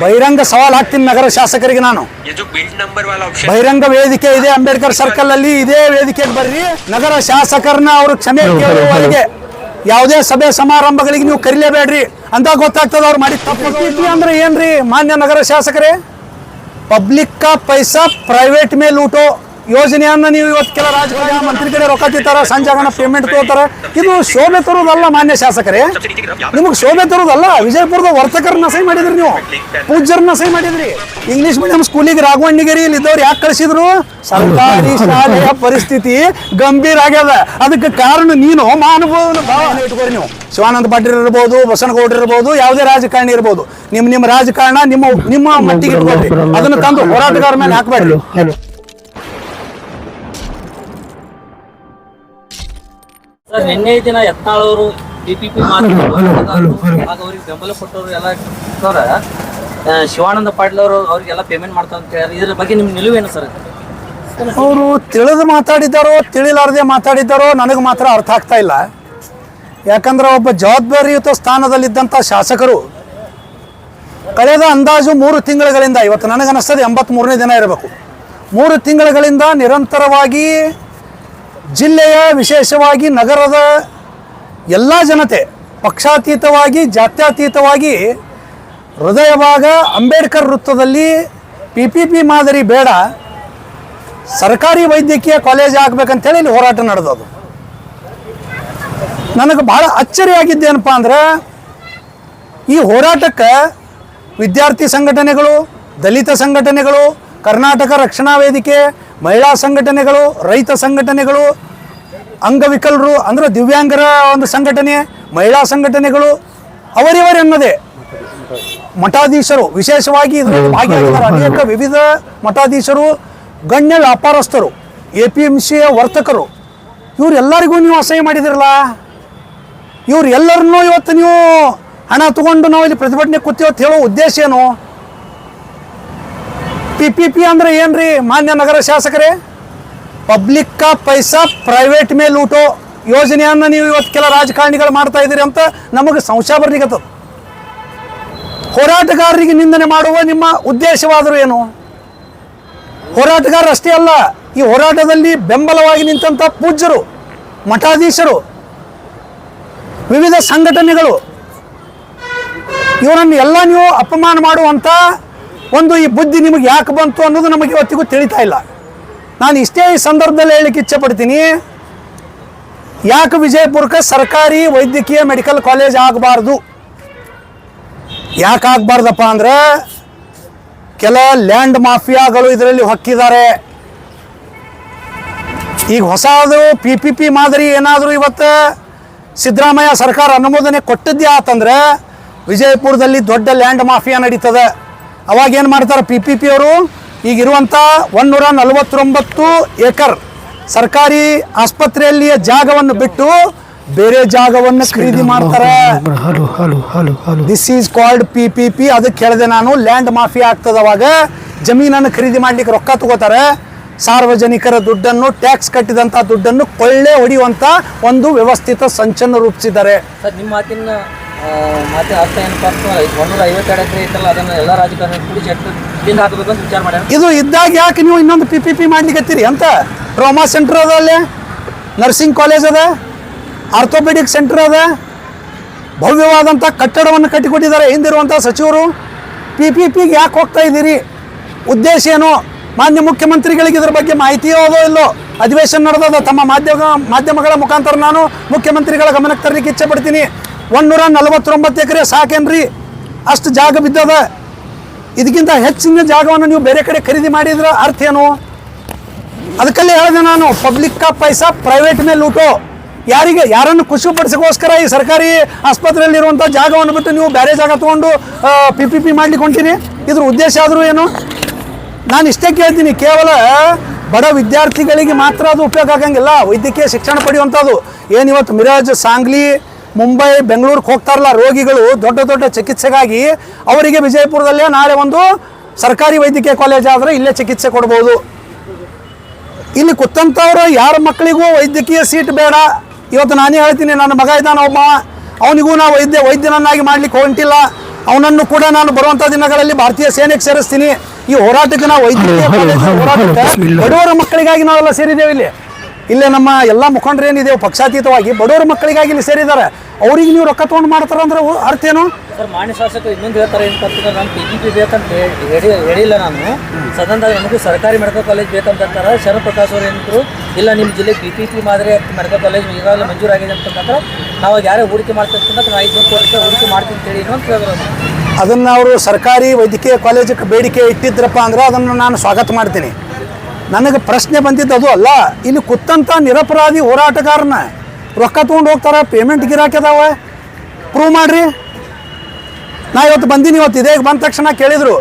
ಬಹಿರಂಗ ಸವಾಲ್ ಹಾಕ್ತೀನಿ ನಗರ ಶಾಸಕರಿಗೆ ನಾನು. ಬಹಿರಂಗ ವೇದಿಕೆ ಇದೆ ಅಂಬೇಡ್ಕರ್ ಸರ್ಕಲ್ ಅಲ್ಲಿ, ಇದೇ ವೇದಿಕೆಗೆ ಬರ್ರಿ. ನಗರ ಶಾಸಕರನ್ನ ಅವರು ಕ್ಷಮೆ ಕೇಳುವವರೆಗೆ ಯಾವುದೇ ಸಭೆ ಸಮಾರಂಭಗಳಿಗೆ ನೀವು ಕರಿಲೇಬೇಡ್ರಿ ಅಂತ ಗೊತ್ತಾಗ್ತದ ಅವ್ರು ಮಾಡಿ ತಪ್ಪು. ಅಂದ್ರೆ ಏನ್ರಿ ಮಾನ್ಯ ನಗರ ಶಾಸಕರೇ? ಪಬ್ಲಿಕ್ ಕಾ ಪೈಸಾ ಪ್ರೈವೇಟ್ ಮೇಲೆ ಲೂಟೋ ಯೋಜನೆಯನ್ನ ನೀವು ಇವತ್ತು ಕೆಲ ರಾಜಕೀಯ ಮಂತ್ರಿ ಕಡೆ ರೊಕ್ಕ ತಿಂತಾರ, ಸಂಜಾಗಣ ಪೇಮೆಂಟ್ ತಗೋತಾರ. ಇದು ಶೋಭೆ ತರೋದಲ್ಲ ಮಾನ್ಯ ಶಾಸಕರೇ, ನಿಮಗೆ ಶೋಭೆ ತರೋದಲ್ಲ. ವಿಜಯಪುರದ ವರ್ತಕರನ್ನ ಸಹಿ ಮಾಡಿದ್ರಿ, ನೀವು ಪೂಜ್ಯರನ್ನ ಸಹಿ ಮಾಡಿದ್ರಿ. ಇಂಗ್ಲಿಷ್ ಮೀಡಿಯಂ ಸ್ಕೂಲಿಗೆ ರಾಘವಣ್ಣಿಗೇರಿ ಇಲ್ಲಿದ್ದವ್ರು ಯಾಕೆ ಕಳಿಸಿದ್ರು? ಸರ್ಕಾರಿ ಶಾಲೆಯ ಪರಿಸ್ಥಿತಿ ಗಂಭೀರ ಆಗ್ಯದ. ಅದಕ್ಕೆ ಕಾರಣ ನೀನು ಮಾನವನ ಭಾವ ಇಟ್ಕೊರಿ. ನೀವು ಶಿವಾನಂದ ಪಾಟೀಲ್ ಇರ್ಬೋದು, ಬಸನಗೌಡ್ರು ಇರ್ಬೋದು, ಯಾವುದೇ ರಾಜಕಾರಣಿ ಇರ್ಬೋದು, ನಿಮ್ಮ ರಾಜಕಾರಣ ನಿಮ್ಮ ಮಟ್ಟಿಗೆ ಇಟ್ಕೊಳ್ರಿ. ಅದನ್ನು ತಂದು ಹೋರಾಟಗಾರ ಮೇಲೆ ಹಾಕ್ಬೇಡ್ರಿ. ಸರ್, ನಿನ್ನೆ ದಿನ ಯತ್ನಾಳವರು PPP ಅವ್ರಿಗೆ ಬೆಂಬಲ ಕೊಟ್ಟವರು ಎಲ್ಲ ಶಿವಾನಂದ ಪಾಟೀಲ್ ಅವರು ಅವ್ರಿಗೆಲ್ಲ ಪೇಮೆಂಟ್ ಮಾಡ್ತಾ ಅಂತ ಹೇಳಿ, ಇದ್ರ ಬಗ್ಗೆ ನಿಮ್ ನಿಲುವೇನು ಸರ್? ಅವರು ತಿಳಿದು ಮಾತಾಡಿದ್ದಾರೋ ತಿಳಿಲಾರದೆ ಮಾತಾಡಿದ್ದಾರೋ ನನಗೆ ಮಾತ್ರ ಅರ್ಥ ಆಗ್ತಾ ಇಲ್ಲ. ಯಾಕಂದ್ರೆ ಒಬ್ಬ ಜವಾಬ್ದಾರಿಯುತ ಸ್ಥಾನದಲ್ಲಿದ್ದಂಥ ಶಾಸಕರು ಕಳೆದ ಅಂದಾಜು 3 ತಿಂಗಳುಗಳಿಂದ, ಇವತ್ತು ನನಗನ್ನಿಸ್ತದೆ 83ನೇ ದಿನ ಇರಬೇಕು, 3 ತಿಂಗಳುಗಳಿಂದ ನಿರಂತರವಾಗಿ ಜಿಲ್ಲೆಯ, ವಿಶೇಷವಾಗಿ ನಗರದ ಎಲ್ಲ ಜನತೆ ಪಕ್ಷಾತೀತವಾಗಿ ಜಾತ್ಯತೀತವಾಗಿ ಹೃದಯ ಭಾಗ ಅಂಬೇಡ್ಕರ್ ವೃತ್ತದಲ್ಲಿ PPP ಮಾದರಿ ಬೇಡ, ಸರ್ಕಾರಿ ವೈದ್ಯಕೀಯ ಕಾಲೇಜ್ ಆಗಬೇಕಂತೇಳಿ ಇಲ್ಲಿ ಹೋರಾಟ ನಡೆದದು. ನನಗೆ ಭಾಳ ಅಚ್ಚರಿಯಾಗಿದ್ದೇನಪ್ಪ ಅಂದ್ರೆ, ಈ ಹೋರಾಟಕ್ಕೆ ವಿದ್ಯಾರ್ಥಿ ಸಂಘಟನೆಗಳು, ದಲಿತ ಸಂಘಟನೆಗಳು, ಕರ್ನಾಟಕ ರಕ್ಷಣಾ ವೇದಿಕೆ, ಮಹಿಳಾ ಸಂಘಟನೆಗಳು, ರೈತ ಸಂಘಟನೆಗಳು, ಅಂಗವಿಕಲರು ಅಂದರೆ ದಿವ್ಯಾಂಗರ ಒಂದು ಸಂಘಟನೆ, ಮಹಿಳಾ ಸಂಘಟನೆಗಳು, ಅವರಿವರೆನ್ನದೇ ಮಠಾಧೀಶರು ವಿಶೇಷವಾಗಿ ಭಾಗಿಯಾಗಿದ್ದಾರೆ. ಅನೇಕ ವಿವಿಧ ಮಠಾಧೀಶರು, ಗಣ್ಯ ವ್ಯಾಪಾರಸ್ಥರು, APMCಯ ವರ್ತಕರು, ಇವರೆಲ್ಲರಿಗೂ ನೀವು ಅಸಹ್ಯ ಮಾಡಿದಿರಲ್ಲ. ಇವ್ರು ಎಲ್ಲರನ್ನೂ ಇವತ್ತು ನೀವು ಹಣ ತಗೊಂಡು ನಾವು ಇಲ್ಲಿ ಪ್ರತಿಭಟನೆ ಕೂತೀವತ್ತು ಹೇಳೋ ಉದ್ದೇಶ ಏನು? PPP ಅಂದ್ರೆ ಏನ್ರಿ ಮಾನ್ಯ ನಗರ ಶಾಸಕರೇ? ಪಬ್ಲಿಕ್ ಕಾ ಪೈಸಾ ಪ್ರೈವೇಟ್ ಮೇಲೆ ಲೂಟೋ ಯೋಜನೆಯನ್ನ ನೀವು ಇವತ್ತು ಕೆಲ ರಾಜಕಾರಣಿಗಳು ಮಾಡ್ತಾ ಇದ್ದೀರಿ ಅಂತ ನಮಗೆ ಸಂಶಯ ಬರ್ಲಿಕ್ಕತ್ತದ. ಹೋರಾಟಗಾರರಿಗೆ ನಿಂದನೆ ಮಾಡುವ ನಿಮ್ಮ ಉದ್ದೇಶವಾದರೂ ಏನು? ಹೋರಾಟಗಾರರು ಅಷ್ಟೇ ಅಲ್ಲ, ಈ ಹೋರಾಟದಲ್ಲಿ ಬೆಂಬಲವಾಗಿ ನಿಂತಹ ಪೂಜ್ಯರು, ಮಠಾಧೀಶರು, ವಿವಿಧ ಸಂಘಟನೆಗಳು, ಇವರನ್ನು ಎಲ್ಲ ನೀವು ಅಪಮಾನ ಮಾಡುವಂಥ ಒಂದು ಈ ಬುದ್ಧಿ ನಿಮಗೆ ಯಾಕೆ ಬಂತು ಅನ್ನೋದು ನಮಗೆ ಇವತ್ತಿಗೂ ತಿಳಿತಾ ಇಲ್ಲ. ನಾನು ಇಷ್ಟೇ ಈ ಸಂದರ್ಭದಲ್ಲಿ ಹೇಳಲಿಕ್ಕೆ ಇಚ್ಛೆ ಪಡ್ತೀನಿ, ಯಾಕೆ ವಿಜಯಪುರಕ್ಕೆ ಸರ್ಕಾರಿ ವೈದ್ಯಕೀಯ ಮೆಡಿಕಲ್ ಕಾಲೇಜ್ ಆಗಬಾರ್ದು? ಯಾಕೆ ಆಗಬಾರ್ದಪ್ಪ ಅಂದ್ರೆ, ಕೆಲ ಲ್ಯಾಂಡ್ ಮಾಫಿಯಾಗಳು ಇದರಲ್ಲಿ ಹೊಕ್ಕಿದ್ದಾರೆ. ಈಗ ಹೊಸದು PPP ಮಾದರಿ ಏನಾದರೂ ಇವತ್ತು ಸಿದ್ದರಾಮಯ್ಯ ಸರ್ಕಾರ ಅನುಮೋದನೆ ಕೊಟ್ಟದ್ದೇ ಆತಂದ್ರೆ ವಿಜಯಪುರದಲ್ಲಿ ದೊಡ್ಡ ಲ್ಯಾಂಡ್ ಮಾಫಿಯಾ ನಡೀತದೆ. ಅವಾಗ ಏನು ಮಾಡ್ತಾರೆ PPP ಅವರು? ಈಗಿರುವಂಥ 149 ಏಕರ್ ಸರ್ಕಾರಿ ಆಸ್ಪತ್ರೆಯಲ್ಲಿಯ ಜಾಗವನ್ನು ಬಿಟ್ಟು ಬೇರೆ ಜಾಗವನ್ನು ಖರೀದಿ ಮಾಡ್ತಾರೆ. This is called PPP. ಅದಕ್ಕೆ ಹೇಳಿದೆ ನಾನು, ಲ್ಯಾಂಡ್ ಮಾಫಿಯಾ ಆಗ್ತದೆ. ಅವಾಗ ಜಮೀನನ್ನು ಖರೀದಿ ಮಾಡ್ಲಿಕ್ಕೆ ರೊಕ್ಕ ತಗೋತಾರೆ. ಸಾರ್ವಜನಿಕರ ದುಡ್ಡನ್ನು, ಟ್ಯಾಕ್ಸ್ ಕಟ್ಟಿದಂಥ ದುಡ್ಡನ್ನು ಕೊಳ್ಳೆ ಹೊಡೆಯುವಂಥ ಒಂದು ವ್ಯವಸ್ಥಿತ ಸಂಚನ್ನು ರೂಪಿಸಿದ್ದಾರೆ. ಸರ್, ನಿಮ್ಮ ಮಾತಿನ ಅರ್ಥ ಏನಪ್ಪ ಅಂತ 152 ಎಕರೆ ಐತಲ್ಲ, ಅದನ್ನು ಎಲ್ಲ ರಾಜಕಾರಣಿ ಕೂಡಿ ಹಾಕಬೇಕು ಅಂತ ವಿಚಾರ ಮಾಡ್ಯಾರ. ಇದು ಇದ್ದಾಗ ಯಾಕೆ ನೀವು ಇನ್ನೊಂದು PPP ಮಾಡ್ಲಿಕ್ಕತ್ತೀರಿ ಅಂತ? ಟ್ರಾಮಾ ಸೆಂಟರ್ ಅದ, ಅಲ್ಲೇ ನರ್ಸಿಂಗ್ ಕಾಲೇಜ್ ಅದ, ಆರ್ಥೋಪೆಡಿಕ್ ಸೆಂಟರ್ ಅದ, ಭವ್ಯವಾದಂಥ ಕಟ್ಟಡವನ್ನು ಕಟ್ಟಿಕೊಟ್ಟಿದ್ದಾರೆ ಹಿಂದಿರುವಂಥ ಸಚಿವರು. PPPಗೆ ಯಾಕೆ ಹೋಗ್ತಾ ಇದ್ದೀರಿ? ಉದ್ದೇಶ ಏನು? ಮಾನ್ಯ ಮುಖ್ಯಮಂತ್ರಿಗಳಿಗೆ ಇದ್ರ ಬಗ್ಗೆ ಮಾಹಿತಿ ಹೋದೋ ಇಲ್ಲೋ? ಅಧಿವೇಶನ ನಡೆದದ. ತಮ್ಮ ಮಾಧ್ಯಮಗಳ ಮುಖಾಂತರ ನಾನು ಮುಖ್ಯಮಂತ್ರಿಗಳ ಗಮನಕ್ಕೆ ತರಲಿಕ್ಕೆ ಇಚ್ಛೆ ಪಡ್ತೀನಿ. 149 ಎಕರೆ ಸಾಕೇನ್ರಿ? ಅಷ್ಟು ಜಾಗ ಬಿದ್ದದ. ಇದಕ್ಕಿಂತ ಹೆಚ್ಚಿನ ಜಾಗವನ್ನು ನೀವು ಬೇರೆ ಕಡೆ ಖರೀದಿ ಮಾಡಿದ್ರೆ ಅರ್ಥ ಏನು? ಅದಕ್ಕಲ್ಲೇ ಹೇಳಿದೆ ನಾನು, ಪಬ್ಲಿಕ್ ಕಾ ಪೈಸಾ ಪ್ರೈವೇಟ್ ಮೇಲೆ ಲೂಟೋ. ಯಾರನ್ನು ಖುಷಿಪಡಿಸೋಕ್ಕೋಸ್ಕರ ಈ ಸರ್ಕಾರಿ ಆಸ್ಪತ್ರೆಯಲ್ಲಿರುವಂಥ ಜಾಗವನ್ನು ಬಿಟ್ಟು ನೀವು ಬೇರೆ ಜಾಗ ತೊಗೊಂಡು PPP ಮಾಡ್ಲಿಕ್ಕೆ ಹೊಂಟೀನಿ. ಇದ್ರ ಉದ್ದೇಶ ಆದರೂ ಏನು? ನಾನು ಇಷ್ಟೇ ಕೇಳ್ತೀನಿ, ಕೇವಲ ಬಡ ವಿದ್ಯಾರ್ಥಿಗಳಿಗೆ ಮಾತ್ರ ಅದು ಉಪಯೋಗ ಆಗಂಗಿಲ್ಲ. ವೈದ್ಯಕೀಯ ಶಿಕ್ಷಣ ಪಡೆಯುವಂಥದ್ದು ಏನು ಇವತ್ತು ಮಿರಾಜ್, ಸಾಂಗ್ಲಿ, ಮುಂಬೈ, ಬೆಂಗಳೂರಿಗೆ ಹೋಗ್ತಾರಲ್ಲ ರೋಗಿಗಳು ದೊಡ್ಡ ದೊಡ್ಡ ಚಿಕಿತ್ಸೆಗಾಗಿ, ಅವರಿಗೆ ವಿಜಯಪುರದಲ್ಲೇ ನಾಳೆ ಒಂದು ಸರ್ಕಾರಿ ವೈದ್ಯಕೀಯ ಕಾಲೇಜ್ ಆದರೆ ಇಲ್ಲೇ ಚಿಕಿತ್ಸೆ ಕೊಡ್ಬೋದು. ಇಲ್ಲಿ ಕೂತಂಥವ್ರು ಯಾರ ಮಕ್ಕಳಿಗೂ ವೈದ್ಯಕೀಯ ಸೀಟ್ ಬೇಡ. ಇವತ್ತು ನಾನೇ ಹೇಳ್ತೀನಿ, ನನ್ನ ಮಗ ಇದ್ದಾನೆ ಒಬ್ಬ, ಅವನಿಗೂ ನಾವು ವೈದ್ಯನನ್ನಾಗಿ ಮಾಡ್ಲಿಕ್ಕೆ ಹೊಂಟಿಲ್ಲ. ಅವನನ್ನು ಕೂಡ ನಾನು ಬರುವಂಥ ದಿನಗಳಲ್ಲಿ ಭಾರತೀಯ ಸೇನೆಗೆ ಸೇರಿಸ್ತೀನಿ. ಈ ಹೋರಾಟಕ್ಕೆ ನಾವು ವೈದ್ಯಕೀಯ ಕಾಲೇಜಿನ ಹೋರಾಟಕ್ಕೆ ಬಡವರ ಮಕ್ಕಳಿಗಾಗಿ ನಾವೆಲ್ಲ ಸೇರಿದ್ದೇವೆ. ಇಲ್ಲೇ ನಮ್ಮ ಎಲ್ಲ ಮುಖಂಡರು ಏನಿದೆ ಪಕ್ಷಾತೀತವಾಗಿ ಬಡವರ ಮಕ್ಕಳಿಗಾಗಿ ಇಲ್ಲಿ ಸೇರಿದ್ದಾರೆ. ಅವ್ರಿಗೆ ನೀವು ರೊಕ್ಕ ತೊಗೊಂಡು ಮಾಡ್ತಾರಂದ್ರೆ ಅರ್ಥ ಏನು? ಸರ್, ಮಾನ್ಯ ಶಾಸಕರು ಇನ್ನೊಂದು ಹೇಳ್ತಾರೆ ಏನಂತಂದ್ರೆ ನಾನು PPP ಬೇಕಂತ ಹೇಳಿಲ್ಲ. ನಾನು ಸದನದಾಗ ನಮಗೂ ಸರ್ಕಾರಿ ಮೆಡಿಕಲ್ ಕಾಲೇಜ್ ಬೇಕಂತ ಹೇಳ್ತಾರೆ. ಶರತ್ ಪ್ರಕಾಶ್ ಅವರು ಏನಿದ್ರು ಇಲ್ಲ ನಿಮ್ಮ ಜಿಲ್ಲೆ PPP ಮಾದರಿ ಮೆಡಿಕಲ್ ಕಾಲೇಜ್ ಈಗಾಗಲೇ ಮಂಜೂರಾಗಿದೆ ಅಂತಂದ್ರೆ ನಾವು ಯಾರೇ ಹೂಡಿಕೆ ಮಾಡ್ತೀವಿ ಅಂತಂದ್ರೆ ನಾವು 5 ಕೋಟಿ ರೂಪಾಯಿ ಹೂಡಿಕೆ ಮಾಡ್ತೀನಿ ಅಂತೇಳಿ ಅಂತ ಹೇಳಿದ್ರು. ಅದನ್ನು ಅವರು ಸರ್ಕಾರಿ ವೈದ್ಯಕೀಯ ಕಾಲೇಜಿಗೆ ಬೇಡಿಕೆ ಇಟ್ಟಿದ್ರಪ್ಪ ಅಂದ್ರೆ ಅದನ್ನು ನಾನು ಸ್ವಾಗತ ಮಾಡ್ತೀನಿ. ನನಗೆ ಪ್ರಶ್ನೆ ಬಂದಿದ್ದು ಅದು ಅಲ್ಲ. ಇಲ್ಲಿ ಕೂತಂಥ ನಿರಪರಾಧಿ ಹೋರಾಟಗಾರನ ರೊಕ್ಕ ತೊಗೊಂಡು ಹೋಗ್ತಾರೆ, ಪೇಮೆಂಟ್ ಗಿರಾಕಿದಾವ, ಪ್ರೂವ್ ಮಾಡಿರಿ. ನಾ ಇವತ್ತು ಬಂದೀನಿ. ಇವತ್ತು ಇದೇ ಬಂದ ತಕ್ಷಣ ಕೇಳಿದರು.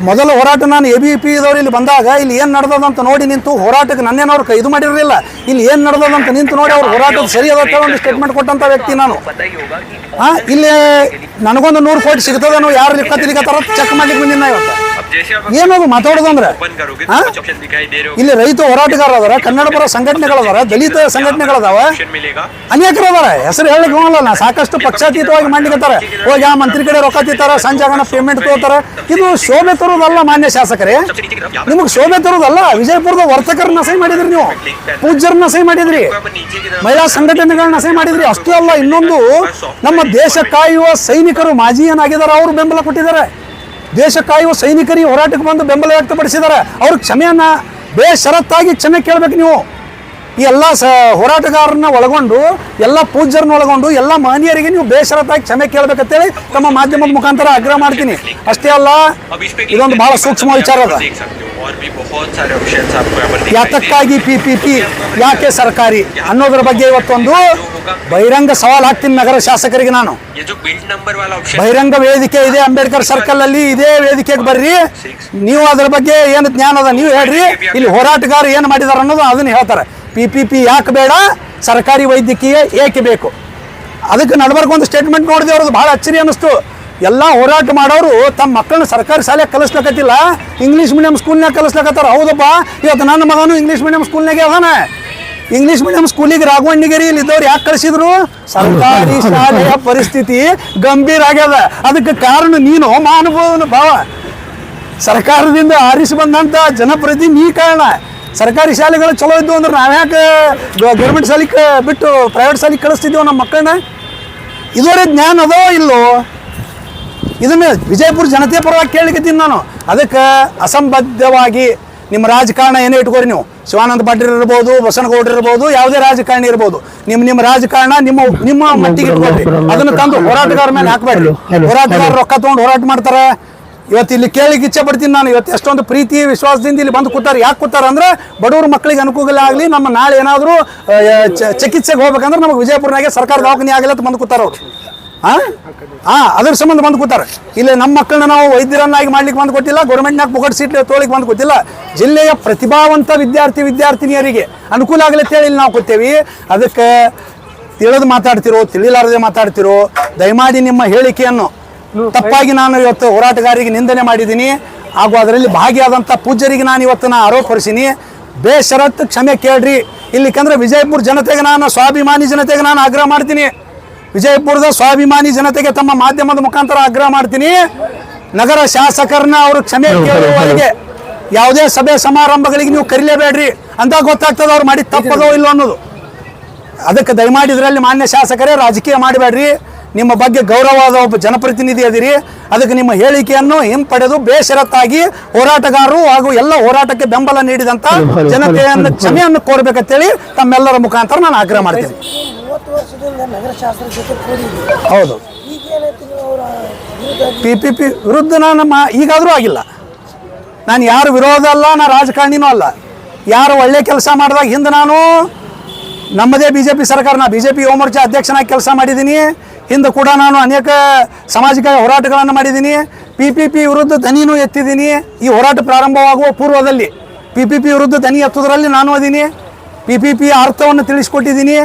ಮೊದಲ ಹೋರಾಟ ನಾನು ABP ಇದವ್ರು ಇಲ್ಲಿ ಬಂದಾಗ ಇಲ್ಲಿ ಏನು ನಡೆದದಂತ ನೋಡಿ ನಿಂತು ಹೋರಾಟಕ್ಕೆ ನನ್ನೇನವ್ರು ಇದು ಮಾಡಿರಲಿಲ್ಲ. ಇಲ್ಲಿ ಏನು ನಡೆದದಂತ ನಿಂತು ನೋಡಿ ಅವ್ರು ಹೋರಾಟದ ಸರಿ ಅದ ಒಂದು ಸ್ಟೇಟ್ಮೆಂಟ್ ಕೊಟ್ಟಂಥ ವ್ಯಕ್ತಿ ನಾನು. ಇಲ್ಲಿ ನನಗೊಂದು 100 ಕೋಟಿ ಸಿಗ್ತದನು ಯಾರು ಲಿಕ್ಕತ್ತಿಲಿಕ್ಕತ್ತಾರ ಚೆಕ್ ಮಾಡ್ಲಿಕ್ಕೆ ಬಂದಿನ ಇವತ್ತು. ಏನದು ಮಾತಾಡೋದಂದ್ರೆ ಇಲ್ಲಿ ರೈತ ಹೋರಾಟಗಾರ ಅದಾರ, ಕನ್ನಡ ಪರ ಸಂಘಟನೆಗಳದಾರ, ದಲಿತ ಸಂಘಟನೆಗಳದಾವ, ಅನೇಕರು ಅದಾರ. ಹೆಸರು ಹೇಳಲಿಕ್ಕೆ ಹೋಗಲ್ಲ. ನಾ ಸಾಕಷ್ಟು ಪಕ್ಷಾತೀತವಾಗಿ ಮಾಡ್ಲಿಕ್ಕತ್ತಾರ. ಹೋಗಿ ಆ ಮಂತ್ರಿ ಕಡೆ ರೊಕ್ಕ ತಿಂತಾರ, ಸಂಜೆ ಆಗಣ ಪೇಮೆಂಟ್ ತಗೋತಾರ. ಇದು ಶೋಭೆ ತರೋದಲ್ಲ ಮಾನ್ಯ ಶಾಸಕರೇ, ನಿಮಗೆ ಶೋಭೆ ತರೋದಲ್ಲ. ವಿಜಯಪುರದ ವರ್ತಕರನ್ನ ಸಹಿ ಮಾಡಿದ್ರಿ, ನೀವು ಪೂಜ್ಯರನ್ನ ಸಹಿ ಮಾಡಿದ್ರಿ, ಮಹಿಳಾ ಸಂಘಟನೆಗಳನ್ನ ಸಹಿ ಮಾಡಿದ್ರಿ. ಅಷ್ಟೇ ಅಲ್ಲ, ಇನ್ನೊಂದು ನಮ್ಮ ದೇಶ ಕಾಯುವ ಸೈನಿಕರು ಮಾಜಿ ಏನಾಗಿದ್ದಾರೆ ಅವರು ಬೆಂಬಲ ಕೊಟ್ಟಿದ್ದಾರೆ. ದೇಶ ಕಾಯುವ ಸೈನಿಕರಿಗೆ ಹೋರಾಟಕ್ಕೆ ಬಂದು ಬೆಂಬಲ ವ್ಯಕ್ತಪಡಿಸಿದ್ದಾರೆ. ಅವ್ರ ಕ್ಷಮೆಯನ್ನ ಬೇಷರತ್ತಾಗಿ ಕ್ಷಮೆ ಕೇಳಬೇಕು ನೀವು. ಈ ಎಲ್ಲ ಹೋರಾಟಗಾರರನ್ನ ಒಳಗೊಂಡು, ಎಲ್ಲ ಪೂಜ್ಯರನ್ನ ಒಳಗೊಂಡು, ಎಲ್ಲ ಮಹನೀಯರಿಗೆ ನೀವು ಬೇಷರತ್ತಾಗಿ ಕ್ಷಮೆ ಕೇಳಬೇಕಂತೇಳಿ ತಮ್ಮ ಮಾಧ್ಯಮದ ಮುಖಾಂತರ ಆಗ್ರಹ ಮಾಡ್ತೀನಿ. ಅಷ್ಟೇ ಅಲ್ಲ, ಇದೊಂದು ಬಹಳ ಸೂಕ್ಷ್ಮ ವಿಚಾರ ಅದ. ಯಾತಕ್ಕಾಗಿ PPP, ಯಾಕೆ ಸರ್ಕಾರಿ ಅನ್ನೋದ್ರ ಬಗ್ಗೆ ಇವತ್ತೊಂದು ಬಹಿರಂಗ ಸವಾಲ್ ಹಾಕ್ತೀನಿ ನಗರ ಶಾಸಕರಿಗೆ ನಾನು. ಬಹಿರಂಗ ವೇದಿಕೆ ಇದೆ ಅಂಬೇಡ್ಕರ್ ಸರ್ಕಲ್ ಅಲ್ಲಿ, ಇದೇ ವೇದಿಕೆಗೆ ಬರ್ರಿ. ನೀವು ಅದ್ರ ಬಗ್ಗೆ ಏನು ಜ್ಞಾನ ಅದ ನೀವು ಹೇಳ್ರಿ. ಇಲ್ಲಿ ಹೋರಾಟಗಾರ ಏನು ಮಾಡಿದಾರ ಅನ್ನೋದು ಅದನ್ನ ಹೇಳ್ತಾರೆ. PPP ಯಾಕೆ ಬೇಡ, ಸರ್ಕಾರಿ ವೈದ್ಯಕೀಯ ಏಕೆ ಬೇಕು, ಅದಕ್ಕೆ ನಡ್ಬರ್ಕೊಂದು ಸ್ಟೇಟ್ಮೆಂಟ್ ನೋಡಿದೆ. ಅವ್ರದ್ದು ಭಾಳ ಅಚ್ಚರಿ ಅನ್ನಿಸ್ತು. ಎಲ್ಲ ಹೋರಾಟ ಮಾಡೋರು ತಮ್ಮ ಮಕ್ಕಳನ್ನ ಸರ್ಕಾರಿ ಶಾಲೆಗೆ ಕಲಿಸ್ಲಕತ್ತಿಲ್ಲ, ಇಂಗ್ಲೀಷ್ ಮೀಡಿಯಂ ಸ್ಕೂಲ್ನಾಗ ಕಲಿಸ್ಲಕತ್ತಾರ. ಹೌದಪ್ಪ, ಇವತ್ತು ನನ್ನ ಮಗನು ಇಂಗ್ಲೀಷ್ ಮೀಡಿಯಂ ಸ್ಕೂಲ್ನಾಗೆ ಅದಾನ. ಇಂಗ್ಲೀಷ್ ಮೀಡಿಯಂ ಸ್ಕೂಲಿಗೆ ರಾಘವಣ್ಣಿಗೇರಿಯಲ್ಲಿ ಇದ್ದವ್ರು ಯಾಕೆ ಕಳಿಸಿದ್ರು? ಸರ್ಕಾರಿ ಶಾಲೆಯ ಪರಿಸ್ಥಿತಿ ಗಂಭೀರ ಆಗ್ಯದ. ಅದಕ್ಕೆ ಕಾರಣ ನೀನು ಮಹಾನುಭಾವನ ಭಾವ. ಸರ್ಕಾರದಿಂದ ಆರಿಸಿ ಬಂದಂಥ ಜನಪ್ರತಿ ನೀ ಕಾರಣ. ಸರ್ಕಾರಿ ಶಾಲೆಗಳು ಚಲೋ ಇದ್ದು ಅಂದ್ರೆ ನಾವ್ಯಾಕೆ ಗೌರ್ಮೆಂಟ್ ಶಾಲೆಗೆ ಬಿಟ್ಟು ಪ್ರೈವೇಟ್ ಶಾಲೆಗೆ ಕಳಿಸ್ತಿದ್ದೀವಿ ನಮ್ಮ ಮಕ್ಕಳನ್ನ? ಇದರೇ ಜ್ಞಾನ ಅದೋ ಇಲ್ಲೋ? ಇದನ್ನು ವಿಜಯಪುರ ಜನತೆಯ ಪರವಾಗಿ ಕೇಳಲಿಕ್ಕಿದ್ದೀನಿ ನಾನು. ಅದಕ್ಕೆ ಅಸಂಬದ್ಧವಾಗಿ ನಿಮ್ಮ ರಾಜಕಾರಣ ಏನೇ ಇಟ್ಕೋರಿ ನೀವು, ಶಿವಾನಂದ ಪಾಟೀಲ್ ಇರ್ಬೋದು, ಬಸನಗೌಡರು ಇರ್ಬೋದು, ಯಾವುದೇ ರಾಜಕಾರಣಿ ಇರ್ಬೋದು, ನಿಮ್ಮ ರಾಜಕಾರಣ ನಿಮ್ಮ ಮಟ್ಟಿಗೆ ಇಟ್ಕೊಳ್ರಿ. ಅದನ್ನು ತಂದು ಹೋರಾಟಗಾರ ಮೇಲೆ ಹಾಕಬೇಡ್ರಿ. ಹೋರಾಟಗಾರ ರೊಕ್ಕ ತೊಗೊಂಡು ಹೋರಾಟ ಮಾಡ್ತಾರೆ. ಇವತ್ತು ಇಲ್ಲಿ ಕೇಳಿಕ್ಕೆ ಇಚ್ಛೆ ಪಡ್ತೀನಿ ನಾನು. ಇವತ್ತು ಎಷ್ಟೊಂದು ಪ್ರೀತಿ ವಿಶ್ವಾಸದಿಂದ ಇಲ್ಲಿ ಬಂದು ಕೂತಾರೆ. ಯಾಕೆ ಕೂತಾರೆ ಅಂದರೆ ಬಡವರು ಮಕ್ಕಳಿಗೆ ಅನುಕೂಲ ಆಗಲಿ, ನಮ್ಮ ನಾಳೆ ಏನಾದರೂ ಚಿಕಿತ್ಸೆಗೆ ಹೋಗ್ಬೇಕಂದ್ರೆ ನಮಗೆ ವಿಜಯಪುರನಾಗೆ ಸರ್ಕಾರ ದವಾಖಾನೆ ಆಗಿಲ್ಲ ಅಂತ ಬಂದು ಕೂತಾರೆ ಅವರು. ಅದ್ರ ಸಂಬಂಧ ಬಂದು ಕೂತಾರೆ. ಇಲ್ಲಿ ನಮ್ಮ ಮಕ್ಕಳನ್ನ ನಾವು ವೈದ್ಯರನ್ನಾಗಿ ಮಾಡ್ಲಿಕ್ಕೆ ಬಂದು ಕೊಟ್ಟಿಲ್ಲ, ಗೌರ್ಮೆಂಟ್ನಾಗ ಪುಗಟ್ ಸೀಟ್ ತೋಳಿಗೆ ಬಂದು ಕೊಟ್ಟಿಲ್ಲ. ಜಿಲ್ಲೆಯ ಪ್ರತಿಭಾವಂತ ವಿದ್ಯಾರ್ಥಿನಿಯರಿಗೆ ಅನುಕೂಲ ಆಗಲಿ ಅಂತೇಳಿ ಇಲ್ಲಿ ನಾವು ಕೂತೇವಿ. ಅದಕ್ಕೆ ತಿಳಿದು ಮಾತಾಡ್ತಿರೋ ತಿಳಿಲಾರದೆ ಮಾತಾಡ್ತಿರೋ, ದಯಮಾಡಿ ನಿಮ್ಮ ಹೇಳಿಕೆಯನ್ನು ತಪ್ಪಾಗಿ ನಾನು ಇವತ್ತು ಹೋರಾಟಗಾರರಿಗೆ ನಿಂದನೆ ಮಾಡಿದ್ದೀನಿ. ಹಾಗೂ ಅದರಲ್ಲಿ ಭಾಗಿಯಾದಂಥ ಪೂಜ್ಯರಿಗೆ ನಾನು ಇವತ್ತು ಆರೋಪಿಸಿನಿ. ಬೇಷರತ್ತು ಕ್ಷಮೆ ಕೇಳ್ರಿ. ಇಲ್ಲಿಕಂದ್ರೆ ವಿಜಯಪುರ ಜನತೆಗೆ ನಾನು, ಸ್ವಾಭಿಮಾನಿ ಜನತೆಗೆ ನಾನು ಆಗ್ರಹ ಮಾಡ್ತೀನಿ. ವಿಜಯಪುರದ ಸ್ವಾಭಿಮಾನಿ ಜನತೆಗೆ ತಮ್ಮ ಮಾಧ್ಯಮದ ಮುಖಾಂತರ ಆಗ್ರಹ ಮಾಡ್ತೀನಿ. ನಗರ ಶಾಸಕರನ್ನ ಅವರು ಕ್ಷಮೆ ಕೇಳುವವರಿಗೆ ಯಾವುದೇ ಸಭೆ ಸಮಾರಂಭಗಳಿಗೆ ನೀವು ಕರೀಲೇಬೇಡ್ರಿ ಅಂತ ಗೊತ್ತಾಗ್ತದೆ ಅವ್ರು ಮಾಡಿ ತಪ್ಪದೋ ಇಲ್ಲೋ ಅನ್ನೋದು. ಅದಕ್ಕೆ ದಯಮಾಡಿ ಇದರಲ್ಲಿ ಮಾನ್ಯ ಶಾಸಕರೇ ರಾಜಕೀಯ ಮಾಡಬೇಡ್ರಿ. ನಿಮ್ಮ ಬಗ್ಗೆ ಗೌರವವಾದ ಒಬ್ಬ ಜನಪ್ರತಿನಿಧಿ ಅದಿರಿ. ಅದಕ್ಕೆ ನಿಮ್ಮ ಹೇಳಿಕೆಯನ್ನು ಹಿಂಪಡೆದು ಬೇಷರತ್ತಾಗಿ ಹೋರಾಟಗಾರರು ಹಾಗೂ ಎಲ್ಲ ಹೋರಾಟಕ್ಕೆ ಬೆಂಬಲ ನೀಡಿದಂಥ ಜನತೆಯನ್ನು ಕ್ಷಮೆಯನ್ನು ಕೋರಬೇಕಂತೇಳಿ ತಮ್ಮೆಲ್ಲರ ಮುಖಾಂತರ ನಾನು ಆಗ್ರಹ ಮಾಡ್ತೀನಿ. ಹೌದು, PPP ವಿರುದ್ಧ ನಾನು ಈಗಾದರೂ ಆಗಿಲ್ಲ. ನಾನು ಯಾರು ವಿರೋಧ ಅಲ್ಲ, ನಾ ರಾಜಕಾರಣಿನೂ ಅಲ್ಲ. ಯಾರು ಒಳ್ಳೆ ಕೆಲಸ ಮಾಡಿದಾಗ ಹಿಂದೆ ನಾನು ನಮ್ಮದೇ BJP ಸರ್ಕಾರ, ನಾ BJP ಯುವ ಮೋರ್ಚಾ ಅಧ್ಯಕ್ಷನಾಗಿ ಕೆಲಸ ಮಾಡಿದ್ದೀನಿ. ಹಿಂದೆ ಕೂಡ ನಾನು ಅನೇಕ ಸಾಮಾಜಿಕ ಹೋರಾಟಗಳನ್ನು ಮಾಡಿದ್ದೀನಿ. PPP ವಿರುದ್ಧ ದನಿನೂ ಎತ್ತಿದ್ದೀನಿ. ಈ ಹೋರಾಟ ಪ್ರಾರಂಭವಾಗುವ ಪೂರ್ವದಲ್ಲಿ PPP ವಿರುದ್ಧ ದನಿ ಎತ್ತುವುದರಲ್ಲಿ ನಾನು ಅದೀನಿ. PPP ಅರ್ಥವನ್ನು ತಿಳಿಸ್ಕೊಟ್ಟಿದ್ದೀನಿ.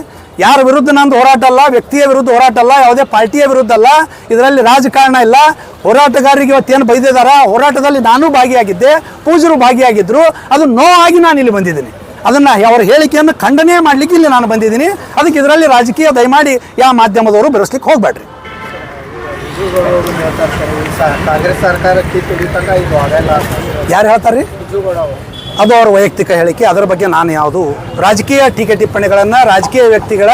ಯಾರ ವಿರುದ್ಧ ನಂದು ಹೋರಾಟ ಅಲ್ಲ, ವ್ಯಕ್ತಿಯ ವಿರುದ್ಧ ಹೋರಾಟ ಅಲ್ಲ, ಯಾವುದೇ ಪಾರ್ಟಿಯ ವಿರುದ್ಧ ಅಲ್ಲ. ಇದರಲ್ಲಿ ರಾಜಕಾರಣ ಇಲ್ಲ. ಹೋರಾಟಗಾರರಿಗೆ ಇವತ್ತೇನು ಬೈದಿದ್ದಾರೆ, ಹೋರಾಟದಲ್ಲಿ ನಾನು ಭಾಗಿಯಾಗಿದ್ದೆ, ಪೂಜರು ಭಾಗಿಯಾಗಿದ್ದರು. ಅದು ನೋವಾಗಿ ನಾನು ಇಲ್ಲಿ ಬಂದಿದ್ದೀನಿ. ಅದನ್ನು ಅವರ ಹೇಳಿಕೆಯನ್ನು ಖಂಡನೆ ಮಾಡಲಿಕ್ಕೆ ಇಲ್ಲಿ ನಾನು ಬಂದಿದ್ದೀನಿ. ಅದಕ್ಕೆ ಇದರಲ್ಲಿ ರಾಜಕೀಯ ದಯಮಾಡಿ ಯಾವ ಮಾಧ್ಯಮದವರು ಬೆರೆಸ್ಲಿಕ್ಕೆ ಹೋಗಬೇಡ್ರಿ. ಕಾಂಗ್ರೆಸ್ ಸರ್ಕಾರ ಕಿತ್ತು ತನಕ ಇದು ಆಗಲ್ಲ ಯಾರು ಹೇಳ್ತಾರೆ ರೀ? ಬಿಜುಗೌಡ ಅವರು. ಅದು ಅವ್ರ ವೈಯಕ್ತಿಕ ಹೇಳಿಕೆ. ಅದರ ಬಗ್ಗೆ ನಾನು ಯಾವುದು ರಾಜಕೀಯ ಟೀಕೆ ಟಿಪ್ಪಣಿಗಳನ್ನು ರಾಜಕೀಯ ವ್ಯಕ್ತಿಗಳ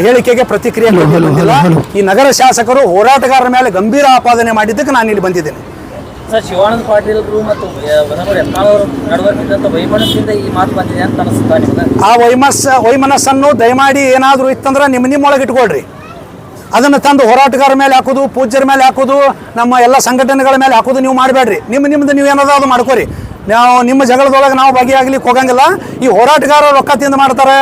ಹೇಳಿಕೆಗೆ ಪ್ರತಿಕ್ರಿಯೆ ಕೊಟ್ಟಿಲ್ಲ. ಈ ನಗರ ಶಾಸಕರು ಹೋರಾಟಗಾರರ ಮೇಲೆ ಗಂಭೀರ ಆಪಾದನೆ ಮಾಡಿದ್ದಕ್ಕೆ ನಾನು ಇಲ್ಲಿ ಬಂದಿದ್ದೇನೆ. ಸರ್, ಶಿವಾನಂದ ಪಾಟೀಲ್ರು ಮತ್ತು ಬಸವರಾಜ ಯತ್ನಾಳ್ ಅವರು ನಡುವಕ್ಕಿದ್ದಂಥ ವೈಮನಸ್ಸಿಂದ ಈ ಮಾತು ಬಂದಿದೆ ಅಂತ ಅನಿಸುತ್ತಾ ನಿಮಗೆ? ಆ ವೈಮನಸ್ಸನ್ನು ದಯಮಾಡಿ ಏನಾದರೂ ಇತ್ತಂದ್ರೆ ನಿಮ್ಮೊಳಗೆ ಇಟ್ಕೊಳ್ರಿ. ಅದನ್ನು ತಂದು ಹೋರಾಟಗಾರ ಮೇಲೆ ಹಾಕೋದು, ಪೂಜ್ಯರ ಮೇಲೆ ಹಾಕೋದು, ನಮ್ಮ ಎಲ್ಲ ಸಂಘಟನೆಗಳ ಮೇಲೆ ಹಾಕೋದು ನೀವು ಮಾಡಬೇಡ್ರಿ. ನಿಮ್ಮದು ನೀವು ಏನದ ಅದು ಮಾಡ್ಕೋರಿ. ನಾವು ನಿಮ್ಮ ಜಗಳದೊಳಗೆ ನಾವು ಭಾಗಿಯಾಗ್ಲಿಕ್ಕೆ ಹೋಗಂಗಿಲ್ಲ. ಈ ಹೋರಾಟಗಾರರು ರೊಕ್ಕ ತಿಂದು ಮಾಡ್ತಾರೆ,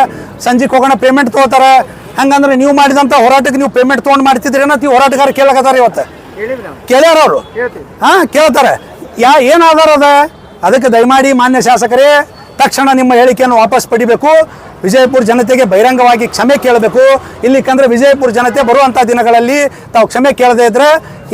ಸಂಜೆಗೆ ಹೋಗೋಣ ಪೇಮೆಂಟ್ ತೊಗೋತಾರೆ. ಹಂಗಂದ್ರೆ ನೀವು ಮಾಡಿದಂಥ ಹೋರಾಟಕ್ಕೆ ನೀವು ಪೇಮೆಂಟ್ ತೊಗೊಂಡು ಮಾಡ್ತಿದ್ರಿ ಅನ್ನೋದು ಈ ಹೋರಾಟಗಾರ ಕೇಳಕತ್ತಾರೆ. ಇವತ್ತು ಕೇಳ್ಯಾರ ಅವರು, ಹಾಂ ಕೇಳ್ತಾರೆ. ಏನು ಆಧಾರ ಅದ? ಅದಕ್ಕೆ ದಯಮಾಡಿ ಮಾನ್ಯ ಶಾಸಕರೇ ತಕ್ಷಣ ನಿಮ್ಮ ಹೇಳಿಕೆಯನ್ನು ವಾಪಸ್ ಪಡಿಬೇಕು. ವಿಜಯಪುರ ಜನತೆಗೆ ಬಹಿರಂಗವಾಗಿ ಕ್ಷಮೆ ಕೇಳಬೇಕು. ಇಲ್ಲಿಕಂದ್ರೆ ವಿಜಯಪುರ ಜನತೆ ಬರುವಂಥ ದಿನಗಳಲ್ಲಿ ತಾವು ಕ್ಷಮೆ ಕೇಳದೇ ಇದ್ರೆ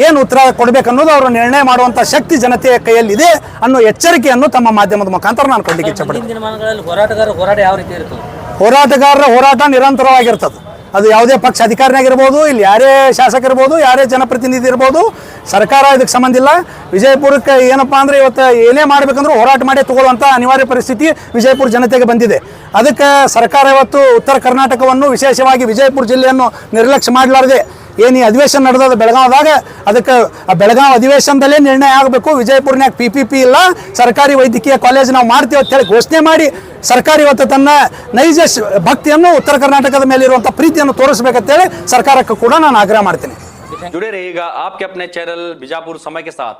ಏನು ಉತ್ತರ ಕೊಡಬೇಕನ್ನೋದು ಅವರು ನಿರ್ಣಯ ಮಾಡುವಂಥ ಶಕ್ತಿ ಜನತೆಯ ಕೈಯಲ್ಲಿದೆ ಅನ್ನೋ ಎಚ್ಚರಿಕೆಯನ್ನು ತಮ್ಮ ಮಾಧ್ಯಮದ ಮುಖಾಂತರ ನಾನು ಕೊಡಲಿಕ್ಕೆ ಇಚ್ಛೆಪಡ್ತೀನಿ. ಮುಂದಿನ ದಿನಮಾನಗಳಲ್ಲಿ ಹೋರಾಟ ಯಾವ ರೀತಿ ಇರ್ತದೆ? ಹೋರಾಟಗಾರರ ಹೋರಾಟ ನಿರಂತರವಾಗಿರ್ತದೆ. ಅದು ಯಾವುದೇ ಪಕ್ಷ ಅಧಿಕಾರಿನಾಗಿರ್ಬೋದು, ಇಲ್ಲಿ ಯಾರೇ ಶಾಸಕರಿರ್ಬೋದು, ಯಾರೇ ಜನಪ್ರತಿನಿಧಿ ಇರ್ಬೋದು, ಸರ್ಕಾರ ಇದಕ್ಕೆ ಸಂಬಂಧ ಇಲ್ಲ. ವಿಜಯಪುರಕ್ಕೆ ಏನಪ್ಪ ಅಂದರೆ ಇವತ್ತು ಏನೇ ಮಾಡಬೇಕಂದ್ರೂ ಹೋರಾಟ ಮಾಡಿ ತಗೊಳ್ಳುವಂಥ ಅನಿವಾರ್ಯ ಪರಿಸ್ಥಿತಿ ವಿಜಯಪುರ ಜನತೆಗೆ ಬಂದಿದೆ. ಅದಕ್ಕೆ ಸರ್ಕಾರ ಇವತ್ತು ಉತ್ತರ ಕರ್ನಾಟಕವನ್ನು, ವಿಶೇಷವಾಗಿ ವಿಜಯಪುರ ಜಿಲ್ಲೆಯನ್ನು ನಿರ್ಲಕ್ಷ್ಯ ಮಾಡಲಾರದೆ ಏನು ಈ ಅಧಿವೇಶನ ನಡೆದ ಬೆಳಗಾವದಾಗ, ಅದಕ್ಕೆ ಆ ಬೆಳಗಾವಿ ಅಧಿವೇಶನದಲ್ಲೇ ನಿರ್ಣಯ ಆಗಬೇಕು. ವಿಜಯಪುರನ್ಯಾಗ PPP ಇಲ್ಲ, ಸರ್ಕಾರಿ ವೈದ್ಯಕೀಯ ಕಾಲೇಜ್ ನಾವು ಮಾಡ್ತೀವಿ ಅಂತೇಳಿ ಘೋಷಣೆ ಮಾಡಿ ಸರ್ಕಾರ ಇವತ್ತು ತನ್ನ ನೈಜ ಭಕ್ತಿಯನ್ನು, ಉತ್ತರ ಕರ್ನಾಟಕದ ಮೇಲಿರುವಂಥ ಪ್ರೀತಿಯನ್ನು ತೋರಿಸಬೇಕಂತೇಳಿ ಸರ್ಕಾರಕ್ಕೂ ಕೂಡ ನಾನು ಆಗ್ರಹ ಮಾಡ್ತೀನಿ. जुड़े रहिएगा आपके अपने चैनल बीजापुर समय के साथ।